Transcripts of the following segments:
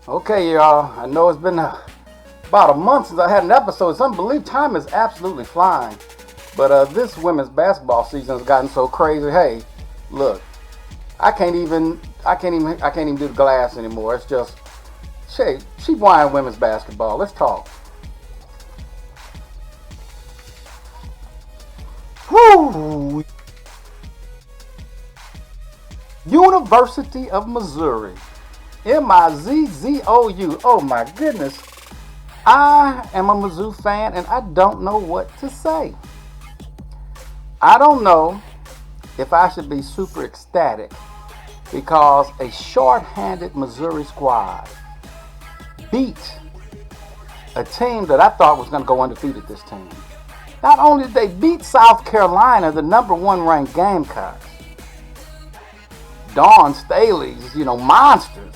Okay, y'all. I know it's been about a month since I had an episode. It's unbelievable. Time is absolutely flying. But this women's basketball season has gotten so crazy. Hey, look, I can't even do the glass anymore. It's just cheap wine women's basketball. Let's talk. Whoo! University of Missouri. Mizzou. Oh my goodness. I am a Mizzou fan and I don't know what to say. I don't know if I should be super ecstatic because a short-handed Missouri squad beat a team that I thought was going to go undefeated this team. Not only did they beat South Carolina, the number one ranked Gamecocks, Dawn Staley's, monsters.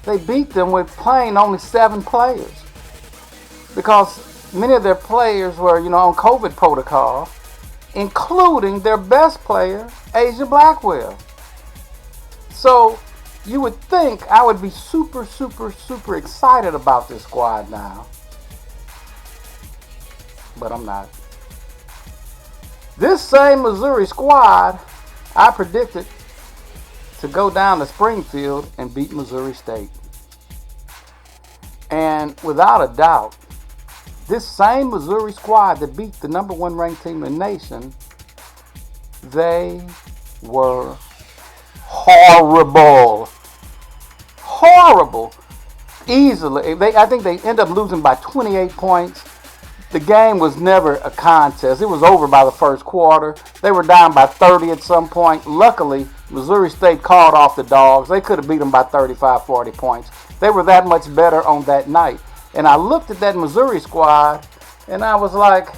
They beat them with playing only 7 players because many of their players were, on COVID protocol, including their best player, Asia Blackwell. So you would think I would be super, super, super excited about this squad now, but I'm not. This same Missouri squad I predicted to go down to Springfield and beat Missouri State. And without a doubt, this same Missouri squad that beat the number one ranked team in the nation, they were horrible. Horrible. Easily. I think they ended up losing by 28 points. The game was never a contest. It was over by the first quarter. They were down by 30 at some point. Luckily, Missouri State called off the Dogs. They could have beat them by 35, 40 points. They were that much better on that night. And I looked at that Missouri squad, and I was like,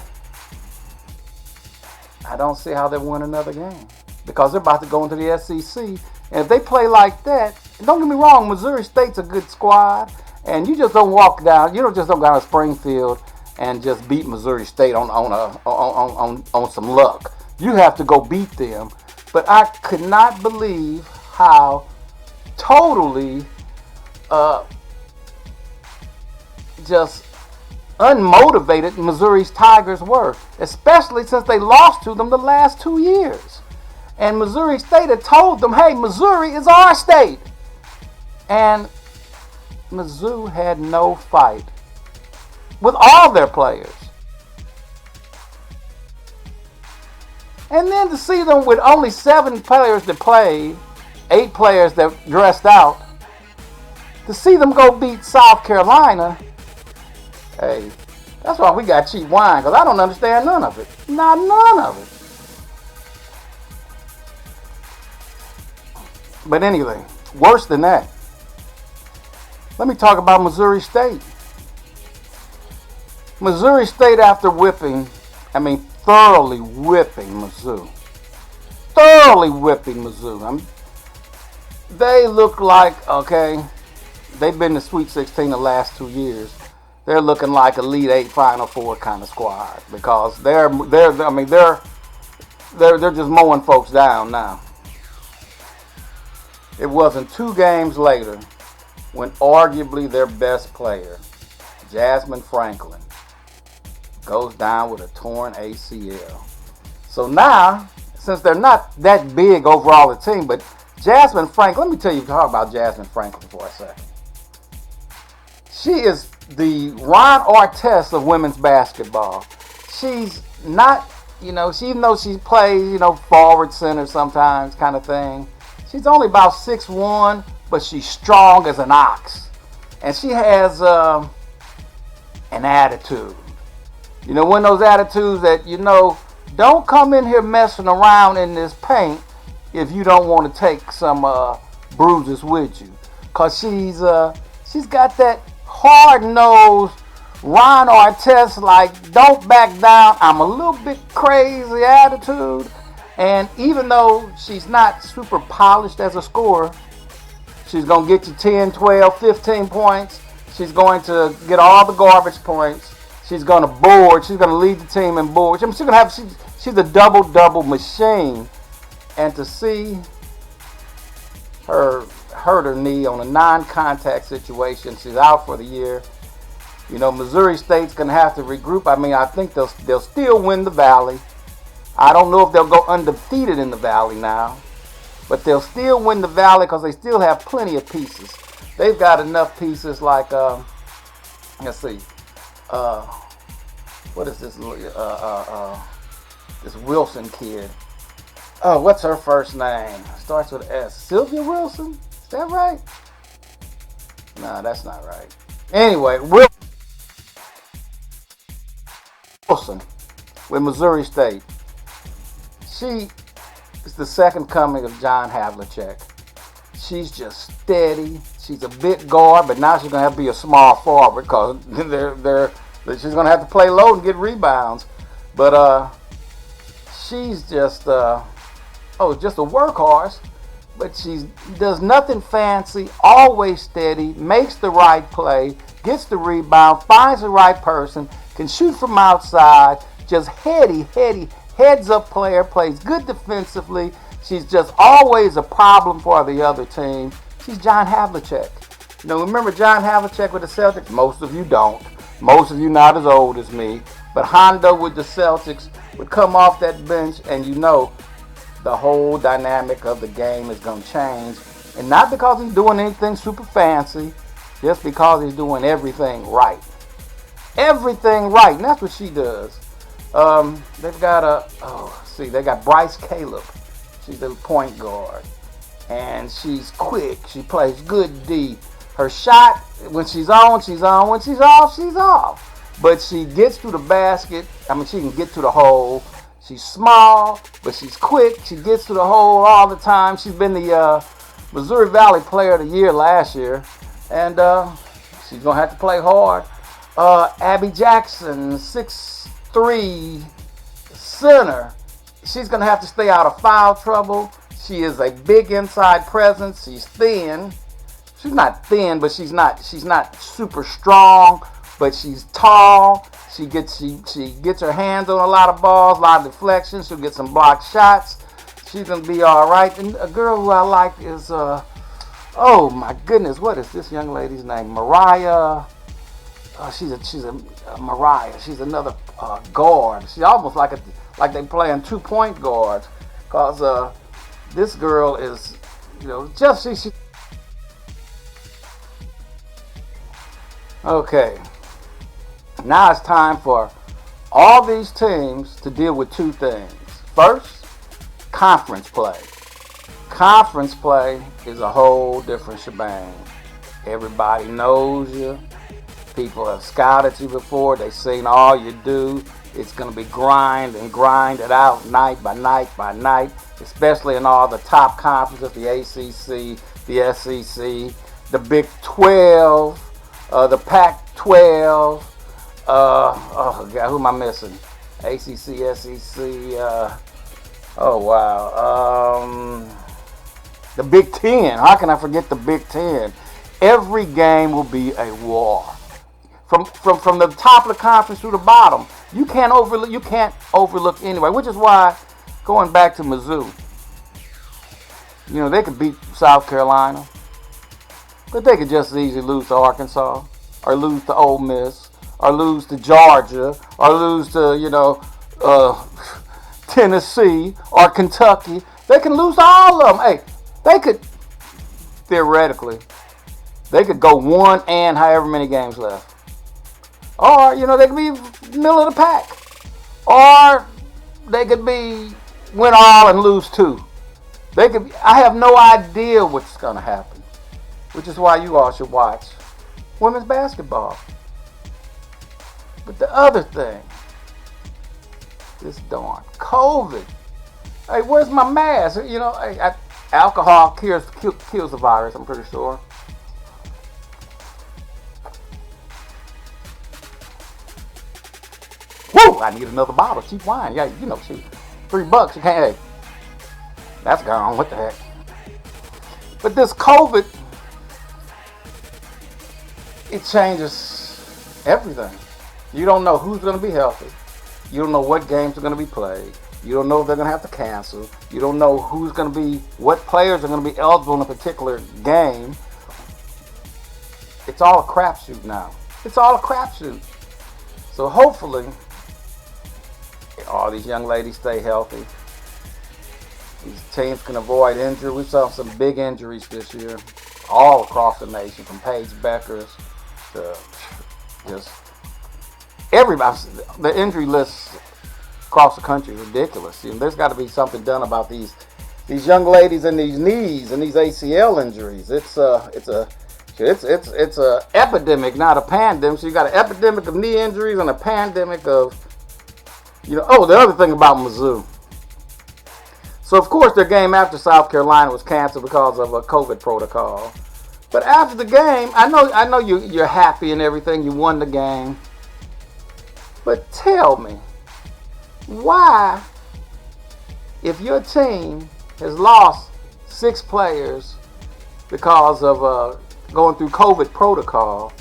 I don't see how they win another game. Because they're about to go into the SEC. And if they play like that, don't get me wrong, Missouri State's a good squad. And you just don't walk down, just don't go down to Springfield and just beat Missouri State on some luck. You have to go beat them. But I could not believe how totally just unmotivated Missouri's Tigers were, especially since they lost to them the last 2 years. And Missouri State had told them, hey, Missouri is our state. And Mizzou had no fight with all their players. And then to see them with only 7 players that played, 8 players that dressed out, to see them go beat South Carolina, hey, that's why we got cheap wine, because I don't understand none of it. Not none of it. But anyway, worse than that, let me talk about Missouri State. Missouri State, after thoroughly whipping Mizzou. They look like, okay, they've been to Sweet 16 the last 2 years. They're looking like Elite 8, Final Four kind of squad because they're just mowing folks down now. It wasn't 2 games later when arguably their best player, Jasmine Franklin, goes down with a torn ACL. So now, since they're not that big overall the team, but Jasmine Franklin, let me tell you, talk about Jasmine Franklin for a second. She is the Ron Artest of women's basketball. She's not, even though she plays, forward center sometimes kind of thing, she's only about 6'1", but she's strong as an ox. And she has an attitude. One of those attitudes that, don't come in here messing around in this paint if you don't want to take some bruises with you. Because she's got that hard-nosed Ron Artest, like, don't back down, I'm a little bit crazy attitude. And even though she's not super polished as a scorer, she's going to get you 10, 12, 15 points. She's going to get all the garbage points. She's going to board. She's going to lead the team in boards. She's a double-double machine. And to see her hurt her knee on a non-contact situation. She's out for the year. You know, Missouri State's going to have to regroup. I mean, I think they'll still win the Valley. I don't know if they'll go undefeated in the Valley now, but they'll still win the Valley because they still have plenty of pieces. They've got enough pieces like, let's see, what is this? This Wilson kid. Oh, what's her first name? Starts with S. Sylvia Wilson? Is that right? No, that's not right. Anyway, Wilson with Missouri State. She is the second coming of John Havlicek. She's just steady. She's a bit guard, but now she's going to have to be a small forward because she's going to have to play low and get rebounds. But she's just just a workhorse. But she does nothing fancy, always steady, makes the right play, gets the rebound, finds the right person, can shoot from outside, just heads up player, plays good defensively. She's just always a problem for the other team. She's John Havlicek. You know, remember John Havlicek with the Celtics? Most of you don't. Most of you not as old as me. But Hondo with the Celtics would come off that bench, and you know the whole dynamic of the game is going to change. And not because he's doing anything super fancy, just because he's doing everything right. Everything right, and that's what she does. They've got they got Bryce Caleb. She's the point guard, and she's quick. She plays good D. Her shot, when she's on, she's on. When she's off, she's off. But she gets to the basket. I mean, she can get to the hole. She's small, but she's quick. She gets to the hole all the time. She's been the Missouri Valley Player of the Year last year, and she's gonna have to play hard. Abby Jackson, 6'3", center. She's going to have to stay out of foul trouble. She is a big inside presence. She's thin. She's not thin, but she's not super strong, but she's tall. She gets her hands on a lot of balls, a lot of deflections. She'll get some blocked shots. She's going to be all right. And a girl who I like is, oh my goodness, what is this young lady's name? Mariah. She's a Mariah. She's another guard. She's almost like they playing 2-point guards, cause this girl is, you know, just she. Okay, now it's time for all these teams to deal with two things. First, conference play. Conference play is a whole different shebang. Everybody knows you. People have scouted you before. They've seen all you do. It's going to be grind it out night by night by night, especially in all the top conferences, the ACC, the SEC, the Big 12, the Pac-12. Oh, God, who am I missing? ACC, SEC. Oh, wow. The Big 10. How can I forget the Big 10? Every game will be a war. From the top of the conference to the bottom, you can't overlook anyway. Which is why, going back to Mizzou, you know, they could beat South Carolina, but they could just as easily lose to Arkansas, or lose to Ole Miss, or lose to Georgia, or lose to Tennessee or Kentucky. They can lose to all of them. Hey, they could theoretically go one and however many games left. Or, you know, they could be middle of the pack. Or they could be win all and lose two. I have no idea what's going to happen. Which is why you all should watch women's basketball. But the other thing, this darn COVID. Hey, where's my mask? You know, alcohol kills the virus, I'm pretty sure. Woo! I need another bottle. Cheap wine. Yeah, you know, shoot. $3. You can't. Hey, that's gone. What the heck? But this COVID, it changes everything. You don't know who's going to be healthy. You don't know what games are going to be played. You don't know if they're going to have to cancel. You don't know what players are going to be eligible in a particular game. It's all a crapshoot now. It's all a crapshoot. So hopefully, all these young ladies stay healthy. These teams can avoid injury. We saw some big injuries this year, all across the nation, from Paige Beckers to just everybody. The injury list across the country is ridiculous. There's got to be something done about these young ladies and these knees and these ACL injuries. It's a epidemic, not a pandemic. So you got an epidemic of knee injuries and a pandemic of, the other thing about Mizzou. So of course their game after South Carolina was canceled because of a COVID protocol. But after the game, I know you're happy and everything. You won the game. But tell me, why, if your team has lost 6 players because of going through COVID protocol,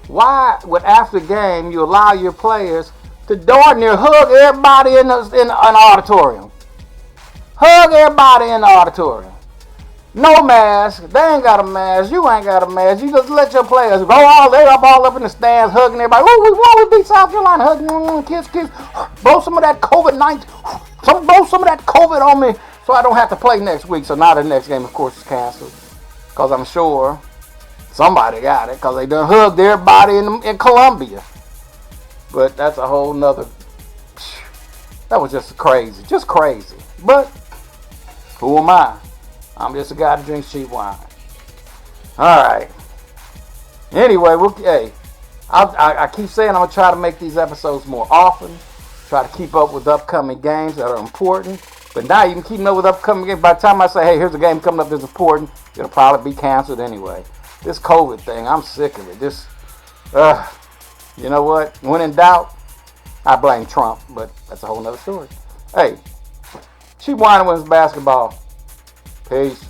why would after the game you allow your players to darn near hug everybody in an auditorium? Hug everybody in the auditorium. No mask. They ain't got a mask. You ain't got a mask. You just let your players go all up in the stands hugging everybody. Oh, we beat South Carolina. Hugging, kiss. Blow some of that COVID-19. Blow some of that COVID on me so I don't have to play next week. So now the next game, of course, is canceled. Because I'm sure somebody got it. Because they done hugged everybody in Columbia. But that's a whole nother. That was just crazy. Just crazy. But who am I? I'm just a guy that drinks cheap wine. All right. Anyway, I keep saying I'm going to try to make these episodes more often. Try to keep up with upcoming games that are important. But now you can keep up with upcoming games. By the time I say, hey, here's a game coming up that's important, it'll probably be canceled anyway. This COVID thing, I'm sick of it. You know what? When in doubt, I blame Trump. But that's a whole nother story. Hey, Cheap Wine wins basketball. Peace.